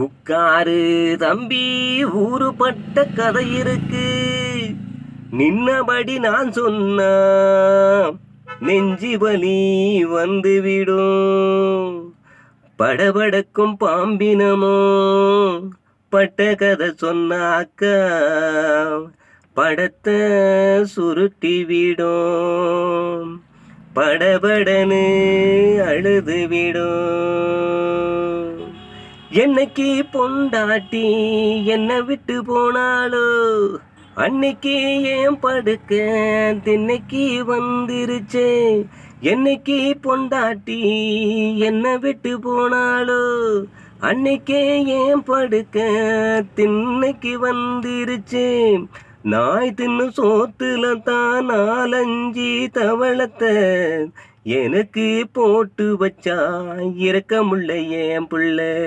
உட்காரு தம்பி, ஊருப்பட்ட கதை இருக்கு. நின்னபடி நான் சொன்னா நெஞ்சி வலி வந்துவிடும். படபடக்கும் பாம்பினமோ பட்ட கதை சொன்னாக்கா படத்தை சுருட்டி விடும். படபடன்னு அழுது விடும். என்னைக்கு பொண்டாட்டி என்னை விட்டு போனாலோ அன்னைக்கு ஏன் படுக்க தின்னைக்கு வந்துருச்சே. என்னைக்கு பொண்டாட்டி என்னை விட்டு போனாலோ அன்னைக்கே ஏன் படுக்க தின்னைக்கு வந்துருச்சே. நாய் தின்னு சோத்துல தான் 4-5 தவளத்தை எனக்கு போட்டு வச்சா இரக்கமுள்ள என் புள்ள.